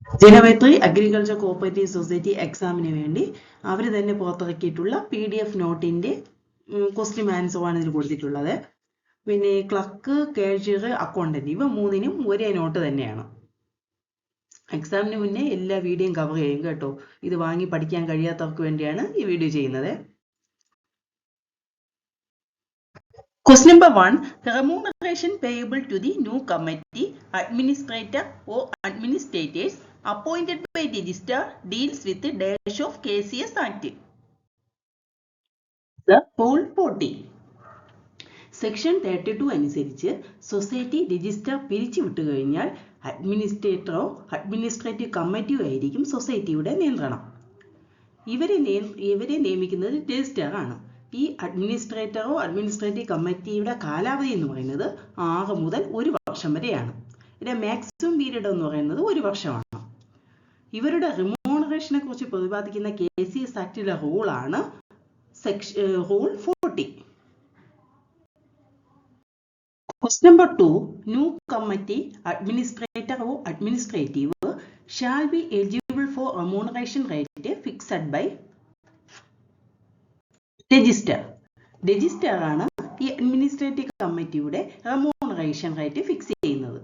Janamaithri agriculture cooperative society എക്സാമിന് വേണ്ടി അവർ തന്നെ പുറത്തിറക്കിയിട്ടുള്ള PDF നോട്ടിന്റെ ക്വസ്റ്റ്യൻ ആൻസറാണ് ഇതിൽ കൊടുത്തിട്ടുള്ളത്. പിന്നെ ക്ലർക്ക്, കാഷ്യർ, അക്കൗണ്ടന്റ് ഇവ മൂന്നിനും ഒരേ നോട്ട് തന്നെയാണ്. എക്സാമിന് മുന്നേ എല്ലാ വീഡിയോയും കവർ ചെയ്യും കേട്ടോ. ഇത് വാങ്ങി പഠിക്കാൻ കഴിയാത്തവർക്ക് വേണ്ടിയാണ് ഈ വീഡിയോ ചെയ്യുന്നത്. Question number 1. Remuneration payable to the new committee, administrator or administrators appointed by register deals with the dash of KCS Act. The Rule 40. Section 32 അനുസരിച്ച് സൊസൈറ്റി രജിസ്റ്റർ പിരിച്ചു വിട്ടു കഴിഞ്ഞാൽ അഡ്മിനിസ്ട്രേറ്ററോ അഡ്മിനിസ്ട്രേറ്റീവ് കമ്മിറ്റിയോ ആയിരിക്കും സൊസൈറ്റിയുടെ നിയന്ത്രണം. ഇവരെ നിയമിക്കുന്നത് രജിസ്ട്രാർ ആണ്. ഈ അഡ്മിനിസ്ട്രേറ്ററോ അഡ്മിനിസ്ട്രേറ്റീവ് കമ്മിറ്റിയുടെ കാലാവധി എന്ന് പറയുന്നത് 6 മുതൽ 1 വർഷം വരെയാണ്. ഇതിന്റെ മാക്സിമം പീരീഡ് എന്ന് പറയുന്നത് 1 വർഷമാണ്. ഇവരുടെ റിമ്യൂണറേഷനെ കുറിച്ച് പ്രതിപാദിക്കുന്ന KCS ആക്ടിലെ റൂളാണ് rule 40. Question number 2. New committee, administrator or administrative shall be eligible for remuneration rate fixed by register. Register ആണ് ഈ അഡ്മിനിസ്ട്രേറ്റീവ് കമ്മിറ്റിയുടെ remuneration rate ഫിക്സ് ചെയ്യുന്നത്.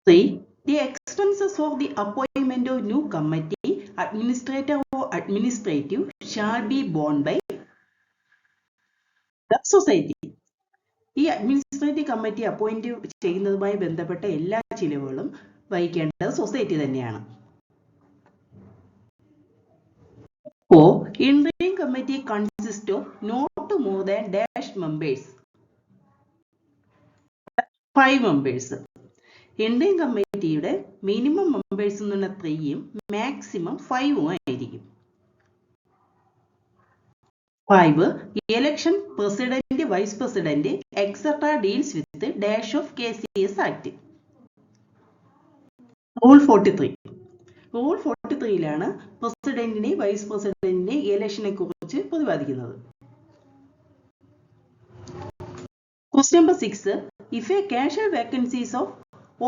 3. The expenses of the appointment of new committee, administrator or administrative shall be borne by the society. ഈ administrative committee appoint ചെയ്യുന്നതുമായി ബന്ധപ്പെട്ട എല്ലാ ചിലവുകളും വഹിക്കേണ്ടത് society തന്നെയാണ്. Interim committee consists of not more than dash members. 5 members. Interim കമ്മിറ്റിയുടെ minimum members എന്ന് പറഞ്ഞാൽ 3ഉം maximum 5ഉം ആയിരിക്കും. 5. Election president, vice president, etc. deals with the dash of KCS Act. Rule 43. Rule 43ലാണ് പ്രസിഡന്റിനെ vice പ്രസിഡന്റിനെ ഇലക്ഷനെ കുറിച്ച് പ്രതിപാദിക്കുന്നത്. Question number 6. If a casual vacancies of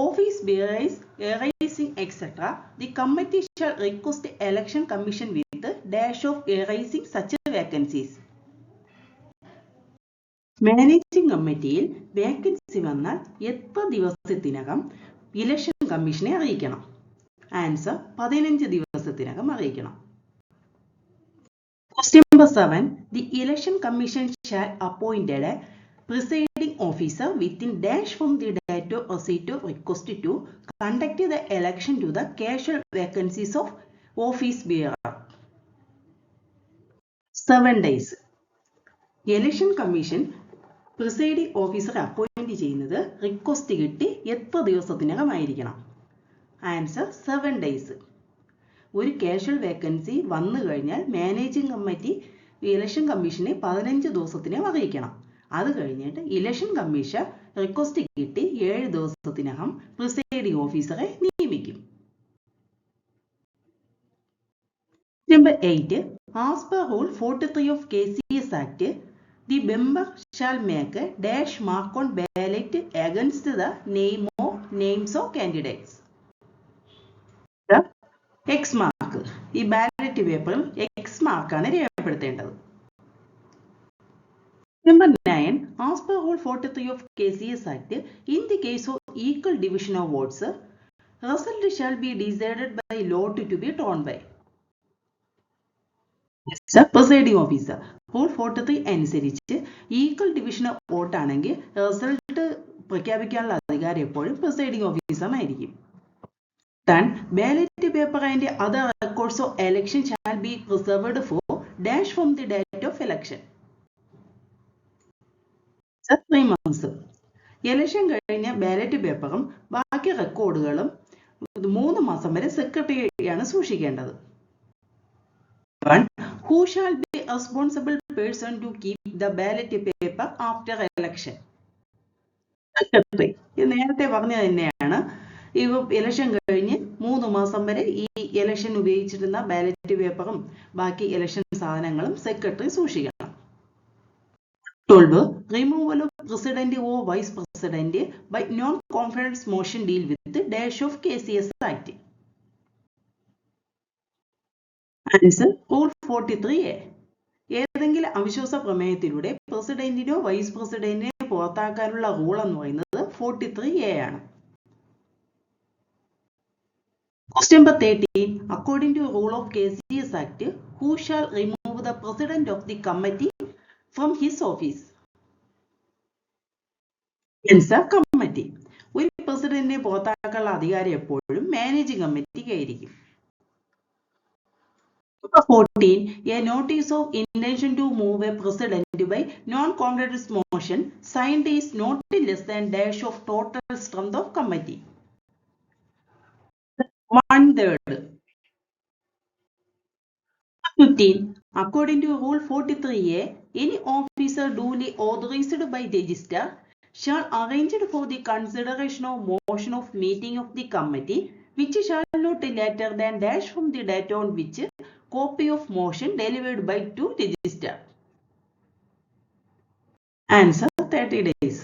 office bearers arising etc. the committee shall request the election commission with the dash of arising such vacancies. Managing കമ്മിറ്റിയിൽ vacancy വന്നാൽ എത്ര ദിവസത്തിനകം election കമ്മീഷനെ അറിയിക്കണം? ആൻസർ 15 ദിവസത്തിനകം അറിയിക്കണം. Question number 7. The election commission shall appoint a presiding officer within dash from the date of receipt of request to conduct the election to the casual vacancies of office bearer. 7 days. Election commission presiding ഓഫീസറെ appoint ചെയ്യുന്നത് request കിട്ടി എത്ര ദിവസത്തിനകമായിരിക്കണം? Answer 7 days. ഒരു casual vacancy വന്നു കഴിഞ്ഞാൽ managing committee election കമ്മീഷനെ 15 ദിവസത്തിനകം അറിയിക്കണം. അത് കഴിഞ്ഞിട്ട് ഇലക്ഷൻ കമ്മീഷൻ റിക്വസ്റ്റ് കിട്ടി 7 ദിവസത്തിനകം പ്രിസൈഡിംഗ് ഓഫീസറെ നിയമിക്കും. Number 8. As per Rule 43 of KCS Act, the member shall make a dash mark on ballot against the names of candidates. The X mark. ഈ ബാലറ്റ് പേപ്പറിൽ X മാർക്കാണ് രേഖപ്പെടുത്തേണ്ടത്. Number 9. As per Rule 43 of KCS Act, in the case of equal division of votes, result shall be decided by lot to be drawn by presiding officer. Rule 43 അനുസരിച്ച് equal division of vote ആണെങ്കിൽ result പ്രഖ്യാപിക്കാനുള്ള അധികാരം എപ്പോഴും presiding ഓഫീസറിനായിരിക്കും. Ballot paper and other records of election shall be preserved for dash from the date of election 3 months. Election കഴിഞ്ഞ ballot പേപ്പറും ബാക്കി റെക്കോർഡുകളും 3 മാസം വരെ സെക്രട്ടറിയാണ് സൂക്ഷിക്കേണ്ടത്. Who shall be a responsible person to keep the ballot paper after election? Secretary. ഇത് നേരത്തെ പറഞ്ഞത് തന്നെയാണ്. ഈ ഇലക്ഷൻ കഴിഞ്ഞ് 3 മാസം വരെ ഈ ഇലക്ഷൻ ഉപയോഗിച്ചിരുന്ന ബാലറ്റ് പേപ്പറും ബാക്കി ഇലക്ഷൻ സാധനങ്ങളും സെക്രട്ടറി സൂക്ഷിക്കണം. 12. Removal of president or vice president by non-confidence motion deal with the dash of KCS Act. Answer Rule 43A. ഏതെങ്കിലും അവിശ്വാസ പ്രമേയത്തിലൂടെ പ്രസിഡന്റിനോ വൈസ് പ്രസിഡന്റിനെ പുറത്താക്കാനുള്ള റൂൾ എന്ന് പറയുന്നത് 43A ആണ്. Question number 13. According to rule of KCS Act, who shall remove the president of the committee from his office? Answer committee. ഒരു പ്രസിഡന്റിനെ പുറത്താക്കാനുള്ള അധികാരം എപ്പോഴും മാനേജിംഗ് കമ്മിറ്റിക്ക് ആയിരിക്കും. 14. A notice of intention to move a president by non-confidence motion signed is not less than dash of total strength of committee. 1/3. 15. According to Rule 43A, any officer duly authorized by register shall arrange for the consideration of motion of meeting of the committee which shall not later than dash from the date on which copy of motion delivered by to register. Answer 30 days.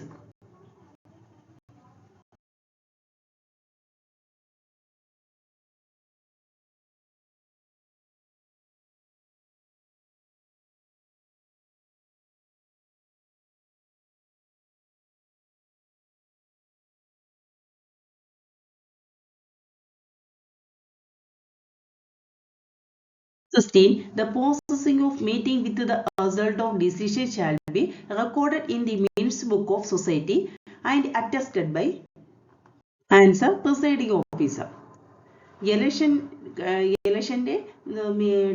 The processing of meeting with the result of decision shall be recorded in the minutes book of society and attested by answer presiding officer. ഇലക്ഷൻ്റെ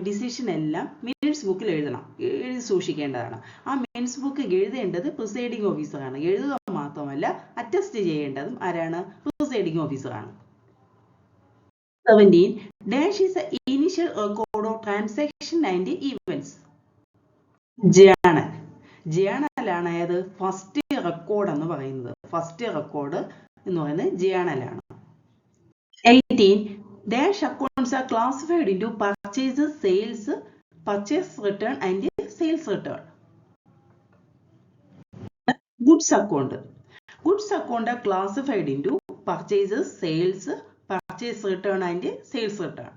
decision എല്ലാം minutes ബുക്കിൽ എഴുതണം, എഴുതി സൂക്ഷിക്കേണ്ടതാണ്. ആ minutes book എഴുതേണ്ടത് presiding ഓഫീസറാണ്. എഴുതുക മാത്രമല്ല അറ്റസ്റ്റ് ചെയ്യേണ്ടതും ആരാണ്? പ്രിസൈഡിംഗ് ഓഫീസറാണ്. 17. Dash is the initial record of transaction and events. Journal ആണ് ഏത്? ഫസ്റ്റ് റെക്കോർഡ് എന്ന് പറയുന്നത്. ഫസ്റ്റ് റെക്കോർഡ് എന്ന് പറയുന്നത് ജേണലാണ്. 18. Dash accounts are classified into purchases, sales, purchase return and sales return. Goods account are classified into purchases, sales, purchase return and sales return.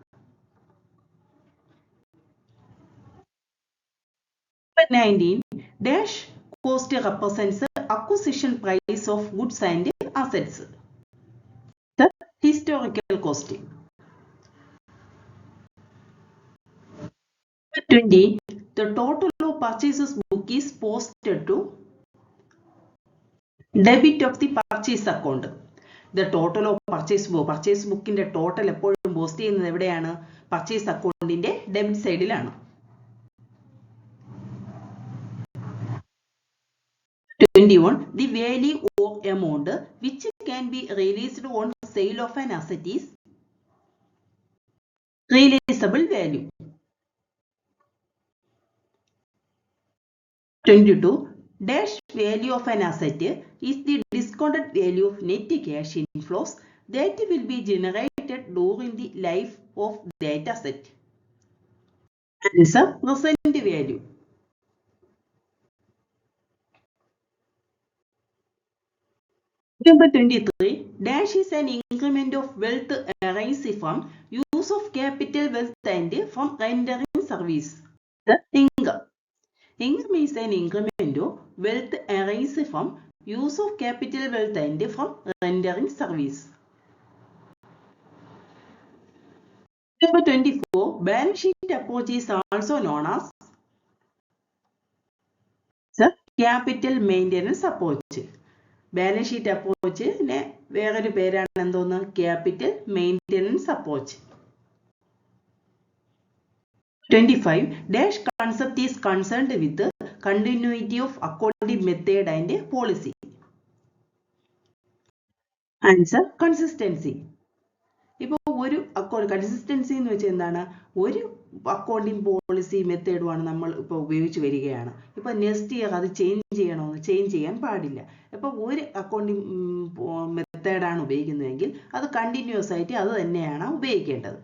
19. Dash cost represents the acquisition price of goods and assets. The historical costing. 20. The total of purchases book is posted to debit of the purchase account. The total of purchase bookന്റെ total എപ്പോഴും post ചെയ്യുന്നത് എവിടെയാണ്? Purchase അക്കൗണ്ടിന്റെ debit സൈഡിലാണ്. 21. The value or amount which can be released on sale of an asset is realizable value. 22. Dash value of an asset is the discounted value of net cash inflows that will be generated during the life of that asset. Answer present value. Number 23. Dash is an increment of wealth arising from use of capital wealth and from rendering service. The income. Income is an increment of wealth arising from use of capital wealth and from rendering service. Number 24. Balance sheet approach is also known as capital maintenance approach. Balance sheet approach ne വേറൊരു പേരാണ് എന്തോന്ന്? Capital maintenance approach. 25. Dash concept is concerned with the continuity of accounting method and policy. Answer consistency. ഇപ്പോൾ ഒരു consistency എന്ന് വെച്ചാൽ എന്താണ്? ഒരു accounting policy മെത്തേഡുമാണ് നമ്മൾ ഇപ്പോൾ ഉപയോഗിച്ച് വരികയാണ്. ഇപ്പോൾ നെക്സ്റ്റ് ഇയർ അത് ചേഞ്ച് ചെയ്യാൻ പാടില്ല. ഇപ്പോൾ ഒരു അക്കൗണ്ടിങ് മെത്തേഡാണ് ഉപയോഗിക്കുന്നതെങ്കിൽ അത് കണ്ടിന്യൂസ് ആയിട്ട് അത് തന്നെയാണ് ഉപയോഗിക്കേണ്ടത്.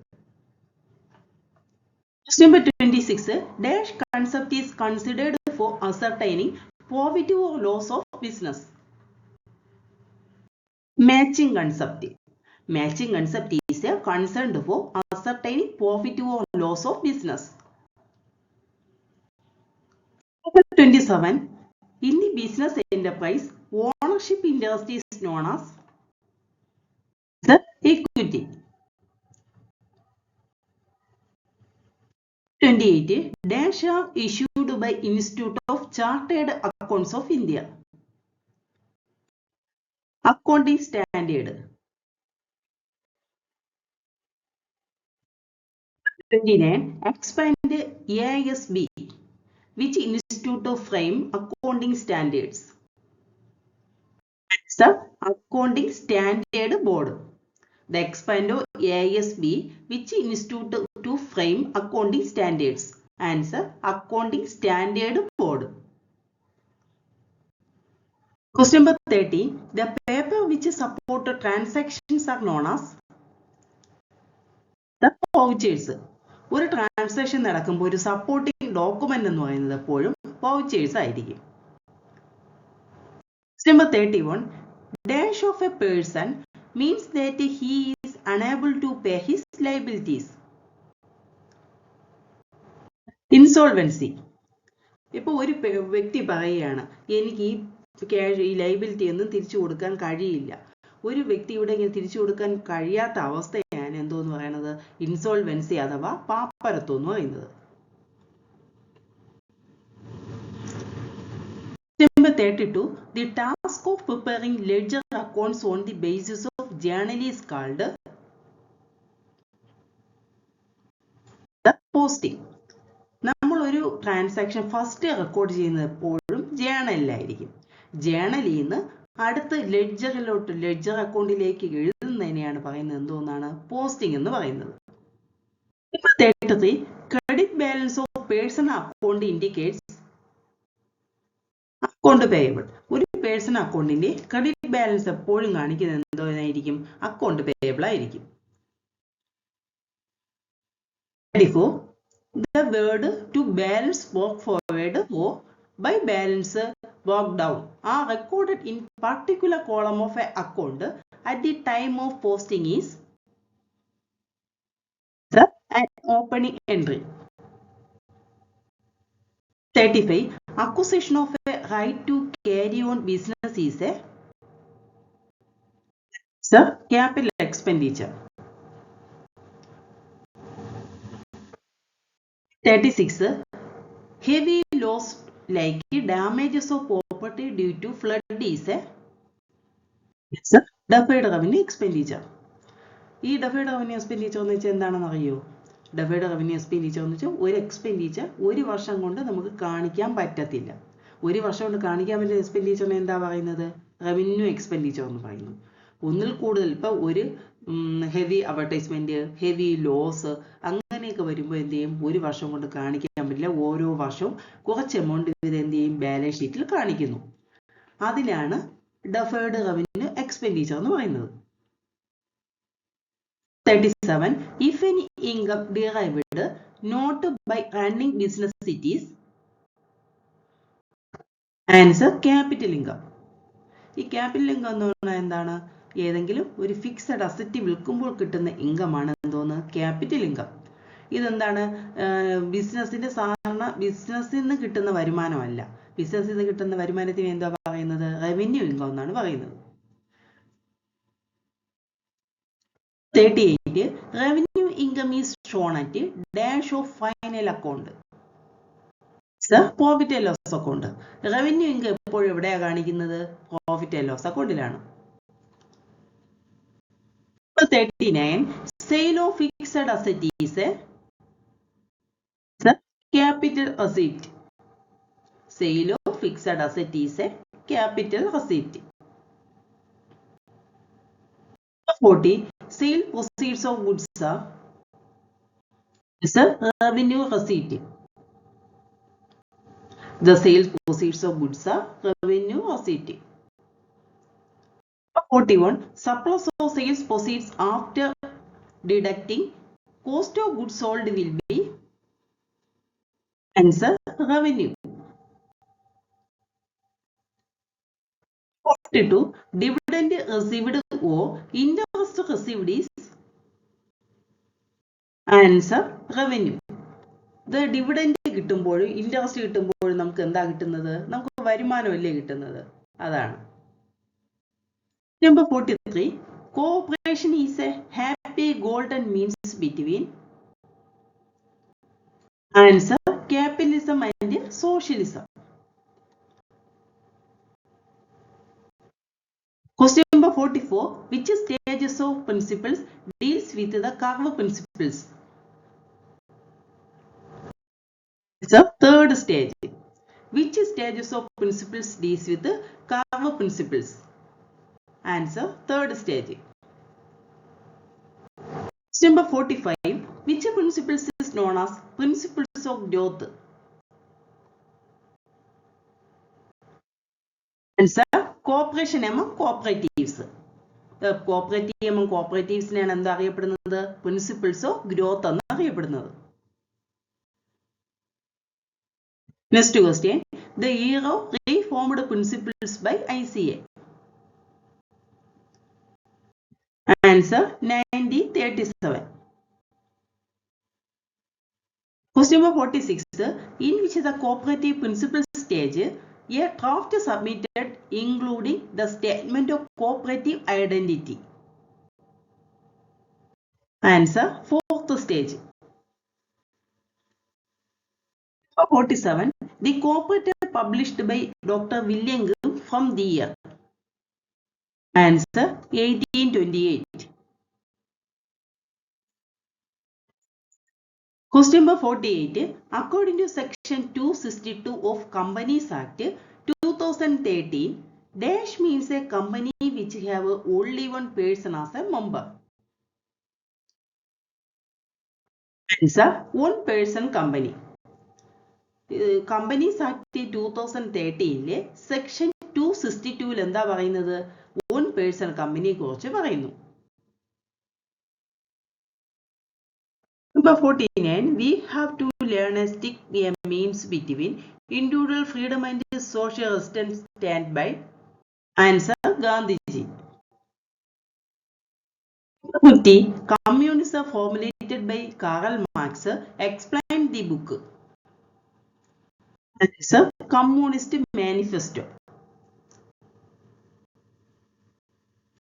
Number 26. Dash concept is considered for ascertaining Profit or loss of business. Matching concept. Matching concept is concerned for ascertaining profit or loss of business. 27. In the business enterprise, ownership interest is known as the equity. 28. Dash are issued by Institute of Chartered Accounts of India. Accounting standard. 29. Expand AISB. Which institute to frame accounting standards? Answer: Accounting Standard Board. The expand AISB, which institute to frame accounting standards? Answer: Accounting Standard Board. Question number 30. The paper which support transactions are known as the vouchers. ഒരു transaction നടക്കുമ്പോൾ ഒരു supporting document എന്ന് പറയുന്നത് എപ്പോഴും vouchers ആയിരിക്കും. Number 31. Dash of a person means that he is unable to pay his liabilities. Insolvency. ഇപ്പോൾ ഒരു വ്യക്തി പറയുകയാണ് എനിക്ക് ഈ ലൈബിലിറ്റി ഒന്നും തിരിച്ചു കൊടുക്കാൻ കഴിയില്ല. ഒരു വ്യക്തിയുടെ ഇങ്ങനെ തിരിച്ചു കൊടുക്കാൻ കഴിയാത്ത അവസ്ഥയാണ് എന്തോന്ന് പറയുന്നത്? ഇൻസോൾവൻസി അഥവാ പാപ്പരത്വം എന്ന് പറയുന്നത്. Number 32. The task of preparing ledger accounts on the basis of journal is called the posting. നമ്മൾ ഒരു ട്രാൻസാക്ഷൻ ഫസ്റ്റ് റെക്കോർഡ് ചെയ്യുന്നത് എപ്പോഴും ജേണലിലായിരിക്കും. ജേണലിൽ നിന്ന് അടുത്ത ലെഡ്ജർ അക്കൗണ്ടിലേക്ക് എഴുതുന്നതിനെയാണ് പറയുന്നത് എന്തോന്നാണ്? പോസ്റ്റിംഗ് എന്ന് പറയുന്നത്. 33. Credit balance of personal account indicates account payable. ഒരു പേഴ്സണൽ അക്കൗണ്ടിന്റെ ക്രെഡിറ്റ് ബാലൻസ് എപ്പോഴും കാണിക്കുന്നത് എന്തോന്നായിരിക്കും? അക്കൗണ്ട് പേയബിൾ ആയിരിക്കും. 34. The word to balance work forward or by balance work down are recorded in particular column of an account at the time of posting is an opening entry. 35. Acquisition of a right to carry on business is a capital expenditure. 36. Heavy loss like damages of property due to flood is a deferred revenue expenditure. ഈ deferred revenue expenditure എന്ന് വെച്ചാൽ എന്താണെന്ന് അറിയോ? deferred revenue expenditure എന്ന് വെച്ചാൽ ഒരു expenditure ഒരു വർഷം കൊണ്ട് നമുക്ക് കാണിക്കാൻ പറ്റത്തില്ല. ഒരു വർഷം കൊണ്ട് കാണിക്കാൻ പറ്റുന്ന എക്സ്പെൻഡിച്ചറിനെ എന്താ പറയുന്നത്? റവന്യൂ എക്സ്പെൻഡിച്ചർ എന്ന് പറയുന്നു. ഒന്നിൽ കൂടുതൽ ഇപ്പൊ ഒരു ഹെവി അഡ്വർടൈസ്മെന്റ്, ഹെവി ലോസ് അങ്ങനെയൊക്കെ വരുമ്പോൾ എന്ത് ചെയ്യും? ഒരു വർഷം കൊണ്ട് കാണിക്കാൻ പറ്റില്ല. ഓരോ വർഷവും കുറച്ച് എമൗണ്ട് ഇത് എന്ത് ചെയ്യും? ബാലൻസ് ഷീറ്റിൽ കാണിക്കുന്നു. അതിലാണ് ഡെഫേർഡ് റവന്യൂ എക്സ്പെൻഡിച്ചർ എന്ന് പറയുന്നത്. 37. If any income derived not by running business it is answer capital income. ഈ ക്യാപിറ്റൽ ഇൻകം എന്ന് പറഞ്ഞാൽ എന്താണ്? ഏതെങ്കിലും ഒരു ഫിക്സഡ് അസറ്റ് വിൽക്കുമ്പോൾ കിട്ടുന്ന ഇൻകം ആണ് എന്തോന്ന്? Capital income. ഇതെന്താണ്? ബിസിനസിന്റെ സാധാരണ ബിസിനസ്സിൽ നിന്ന് കിട്ടുന്ന വരുമാനമല്ല. ബിസിനസ്സിൽ നിന്ന് കിട്ടുന്ന വരുമാനത്തിന് എന്താ പറയുന്നത്? റവന്യൂ ഇൻകം എന്നാണ് പറയുന്നത്. 38. Revenue income is shown at dash of final account. Profit and loss account. Revenue income എപ്പോഴും എവിടെയാണ് കാണിക്കുന്നത്? Profit and loss അക്കൗണ്ടിലാണ്. 39. Sale of fixed asset is a capital receipt. Sale of fixed asset is a capital receipt. 40. Sale proceeds of goods are revenue receipt. The sales proceeds of goods are revenue receipt. 41. Surplus of sales proceeds after deducting cost of goods sold will be answer revenue. 42. Dividend received or interest received is answer revenue. The dividend കിട്ടുമ്പോഴും interest കിട്ടുമ്പോഴും നമുക്ക് എന്താ കിട്ടുന്നത്? നമുക്ക് വരുമാനമല്ലേ കിട്ടുന്നത്? അതാണ്. Number 43. Cooperation is a happy golden means between answer capitalism and socialism. Question number 44. Which stages of principles deals with the curve principles? It's a third stage. Which stages of principles deals with the curve principles? Answer third stage. Question number 45. Which principles is known as principles of growth? Answer cooperation among cooperatives. The cooperative among cooperatives ആണ് എന്താ അറിയപ്പെടുന്നത്? Principles of growth എന്ന് അറിയപ്പെടുന്നത്. Next question. The year of reformed principles by ICA. Answer 1937. Question number 46. In which the cooperative principles stage, a draft submitted including the statement of cooperative identity. Answer fourth stage. 47. The cooperative published by Dr. William Gill from the year. Answer 1828. Question number 48. According to section 262 of Companies Act 2013, dash means a company which have only one person as a member. Answer one person company. Companies Act 2013 section 262 എന്താ പറയുന്നത്? one person company കുറിച്ച് പറയുന്നു. Number 49. We have to learn a stick a means between individual freedom and social resistance stand by. Answer Gandhiji. 50. Communism formulated by Karl Marx. Explain the book. Answer Communist Manifesto.